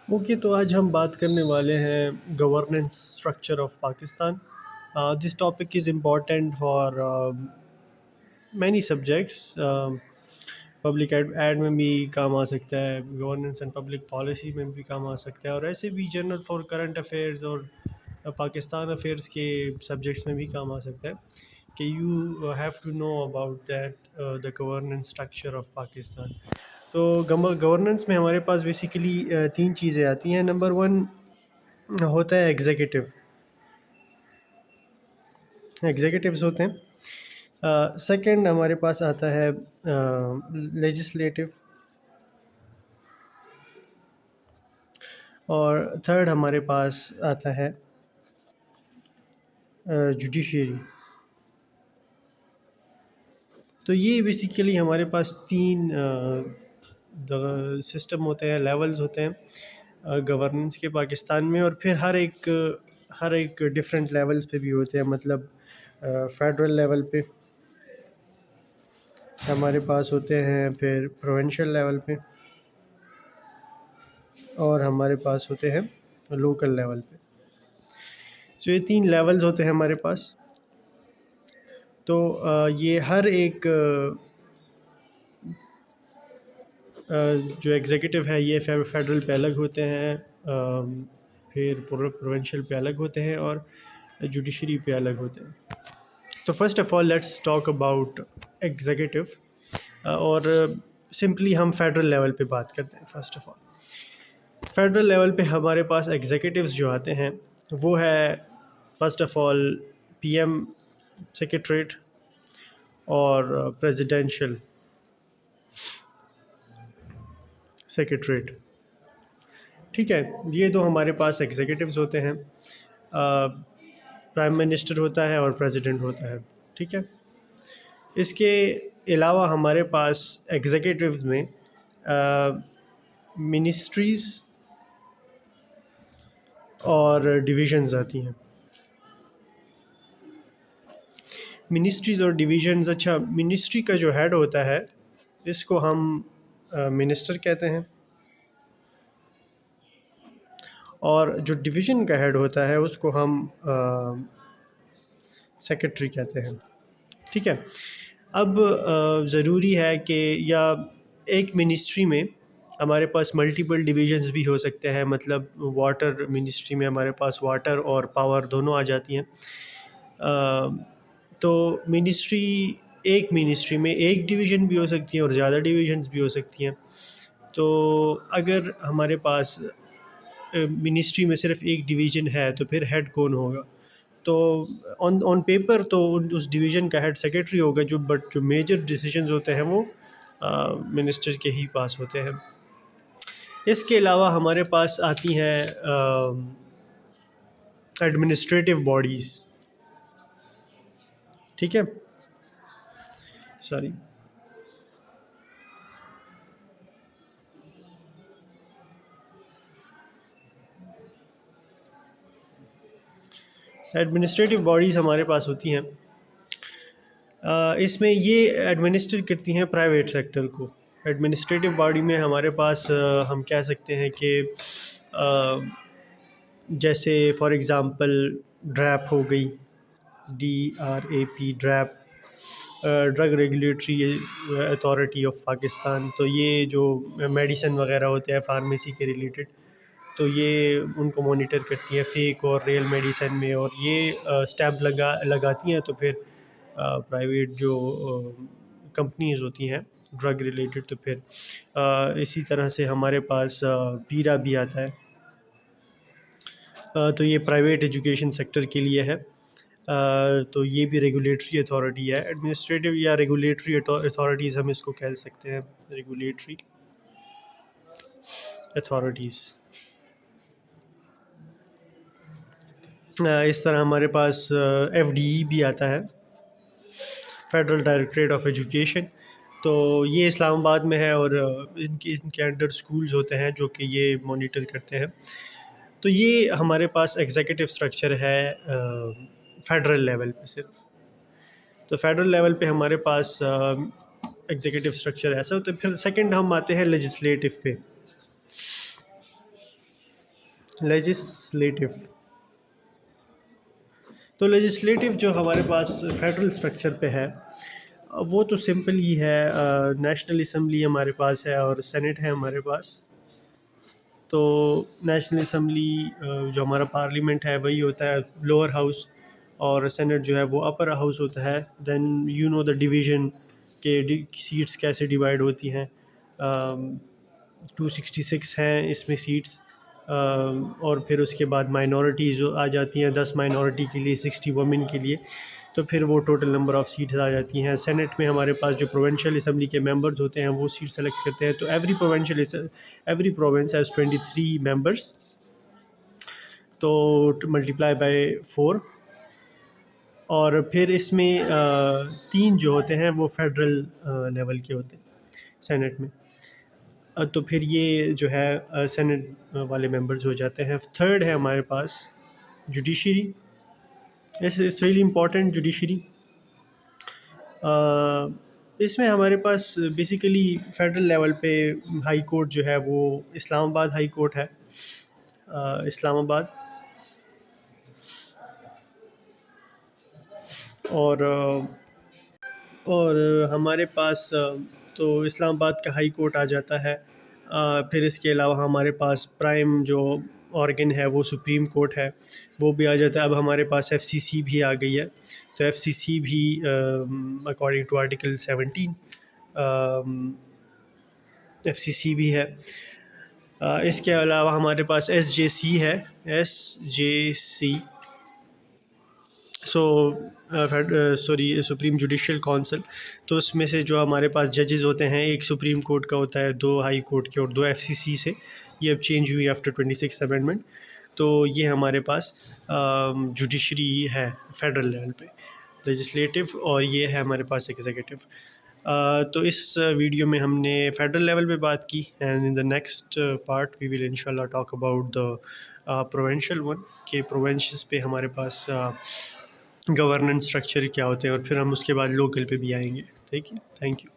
Okay, تو آج ہم بات کرنے والے ہیں governance structure of Pakistan. This topic is important for many subjects. Public ad میں بھی کام آ سکتا ہے، گورننس اینڈ پبلک پالیسی میں بھی کام آ سکتا ہے، اور ایسے بھی جنرل فار کرنٹ افیئرز اور پاکستان افیئرس کے سبجیکٹس میں بھی کام آ سکتا ہے کہ you have to know about that the governance structure of Pakistan. تو گورننس میں ہمارے پاس بیسیکلی تین چیزیں آتی ہیں. نمبر ون ہوتا ہے ایگزیکٹوز ہوتے ہیں. سیکنڈ ہمارے پاس آتا ہے لیجسلیٹو، اور تھرڈ ہمارے پاس آتا ہے جوڈیشیری. تو یہ بیسیکلی ہمارے پاس تین سسٹم ہوتے ہیں، لیولز ہوتے ہیں گورننس کے پاکستان میں، اور پھر ہر ایک ڈفرینٹ لیولز پہ بھی ہوتے ہیں. مطلب فیڈرل لیول پہ ہمارے پاس ہوتے ہیں، پھر پروونشل لیول پہ، اور ہمارے پاس ہوتے ہیں لوکل لیول پہ. سو یہ تین لیولز ہوتے ہیں ہمارے پاس. تو یہ ہر ایک جو ایگزیکٹو ہے یہ فیڈرل پہ الگ ہوتے ہیں، پھر پروونشل پہ الگ ہوتے ہیں، اور جوڈیشری پہ الگ ہوتے ہیں. تو first of all let's talk about executive, اور سمپلی ہم فیڈرل لیول پہ بات کرتے ہیں. First of all federal level پہ ہمارے پاس ایگزیکٹوز جو آتے ہیں وہ ہے first of all P M secretariat اور پریزیڈینشل سیکریٹریٹ. ٹھیک ہے، یہ دو ہمارے پاس ایگزیکٹوز ہوتے ہیں. پرائم منسٹر ہوتا ہے اور پریزیڈنٹ ہوتا ہے. ٹھیک ہے، اس کے علاوہ ہمارے پاس ایگزیکٹوز میں منسٹریز اور ڈویژنز آتی ہیں. منسٹریز اور ڈویژنز، اچھا، منسٹری کا جو ہیڈ ہوتا ہے اس کو ہم منسٹر کہتے ہیں، اور جو ڈویژن کا ہیڈ ہوتا ہے اس کو ہم سیکرٹری کہتے ہیں. ٹھیک ہے، اب ضروری ہے کہ یا ایک منسٹری میں ہمارے پاس ملٹیپل ڈویژنز بھی ہو سکتے ہیں. مطلب واٹر منسٹری میں ہمارے پاس واٹر اور پاور دونوں آ جاتی ہیں. تو ایک منسٹری میں ایک ڈویژن بھی ہو سکتی ہیں اور زیادہ ڈویژنز بھی ہو سکتی ہیں. تو اگر ہمارے پاس منسٹری میں صرف ایک ڈویژن ہے تو پھر ہیڈ کون ہوگا؟ تو آن پیپر تو اس ڈویژن کا ہیڈ سیکرٹری ہوگا، بٹ جو میجر ڈیسیجنز ہوتے ہیں وہ منسٹر کے ہی پاس ہوتے ہیں. اس کے علاوہ ہمارے پاس آتی ہیں ایڈمنسٹریٹو باڈیز. ٹھیک ہے، سوری، ایڈمنسٹریٹو باڈیز ہمارے پاس ہوتی ہیں. اس میں یہ ایڈمنسٹر کرتی ہیں پرائیویٹ سیکٹر کو. ایڈمنسٹریٹو باڈی میں ہمارے پاس ہم کہہ سکتے ہیں کہ جیسے فار ایگزامپل ڈریپ ہو گئی، DRAP، DRAP, drug regulatory authority of Pakistan. تو یہ جو میڈیسن وغیرہ ہوتے ہیں فارمیسی کے ریلیٹڈ، تو یہ ان کو مانیٹر کرتی ہیں فیک اور ریئل میڈیسن میں، اور یہ اسٹیمپ لگاتی ہیں. تو پھر پرائیویٹ جو کمپنیز ہوتی ہیں ڈرگ ریلیٹڈ، تو پھر اسی طرح سے ہمارے پاس پیرا بھی آتا ہے. تو یہ پرائیویٹ ایجوکیشن سیکٹر کے لیے ہے. تو یہ بھی ریگولیٹری اتھارٹی ہے. ایڈمنسٹریٹو یا ریگولیٹری اتھارٹیز ہم اس کو کہہ سکتے ہیں، ریگولیٹری اتھارٹیز. اس طرح ہمارے پاس FDE بھی آتا ہے، فیڈرل ڈائریکٹریٹ آف ایجوکیشن. تو یہ اسلام آباد میں ہے، اور ان کے انڈر اسکولز ہوتے ہیں جو کہ یہ مانیٹر کرتے ہیں. تو یہ ہمارے پاس ایگزیکٹو اسٹرکچر ہے فیڈرل لیول پہ صرف. تو فیڈرل لیول پہ ہمارے پاس ایگزیکٹو اسٹرکچر ایسا ہوتا ہے. پھر سیکنڈ ہم آتے ہیں لیجسلیٹو پہ. لیجسلیٹو. تو لیجسلیٹو جو ہمارے پاس فیڈرل اسٹرکچر پہ ہے وہ تو سمپل ہی ہے. نیشنل اسمبلی ہمارے پاس ہے اور سینٹ ہے ہمارے پاس. تو نیشنل اسمبلی جو ہمارا پارلیمنٹ ہے وہی ہوتا ہے لوور ہاؤس، اور سینٹ جو ہے وہ اپر ہاؤس ہوتا ہے. Then you know the division کہ سیٹس کیسے ڈیوائڈ ہوتی ہیں. 266 ہیں اس میں سیٹس، اور پھر اس کے بعد مائنورٹیز آ جاتی ہیں 10 مائنورٹی کے لیے، 60 وومن کے لیے. تو پھر وہ ٹوٹل نمبر آف سیٹس آ جاتی ہیں. سینٹ میں ہمارے پاس جو پروونشل اسمبلی کے ممبرز ہوتے ہیں وہ سیٹ سلیکٹ کرتے ہیں. تو ایوری پروونس ہیز 23 ممبرس، تو ملٹیپلائی بائی 4. اور پھر اس میں 3 جو ہوتے ہیں وہ فیڈرل لیول کے ہوتے ہیں سینٹ میں. تو پھر یہ جو ہے سینٹ والے ممبرز ہو جاتے ہیں. تھرڈ ہے ہمارے پاس judiciary. It's really important judiciary. اس میں ہمارے پاس بیسیکلی فیڈرل لیول پہ ہائی کورٹ جو ہے وہ اسلام آباد ہائی کورٹ ہے، اسلام آباد. اور ہمارے پاس تو اسلام آباد کا ہائی کورٹ آ جاتا ہے. پھر اس کے علاوہ ہمارے پاس پرائم جو آرگن ہے وہ سپریم کورٹ ہے، وہ بھی آ جاتا ہے. اب ہمارے پاس ایف سی سی بھی آ گئی ہے. تو ایف سی سی بھی according to article 17 F C C بھی ہے. اس کے علاوہ ہمارے پاس ایس جے سی ہے، S J C. Supreme judicial council. تو اس میں سے جو ہمارے پاس ججز ہوتے ہیں ایک سپریم کورٹ کا ہوتا ہے، 2 ہائی کورٹ کے اور 2 ایف سی سی سے. یہ اب چینج ہوئی آفٹر 26 امینڈمنٹ. تو یہ ہمارے پاس جوڈیشری ہے فیڈرل لیول پہ، لیجسلیٹو، اور یہ ہے ہمارے پاس ایگزیکٹو. تو اس ویڈیو میں ہم نے فیڈرل لیول پہ بات کی، and in the next part we will ان شاء اللہ talk about the provincial one, کہ پروونشز پہ ہمارے پاس گورننس اسٹرکچر کیا ہوتے ہیں، اور پھر ہم اس کے بعد لوکل پہ بھی آئیں گے. ٹھیک ہے، تھینک یو.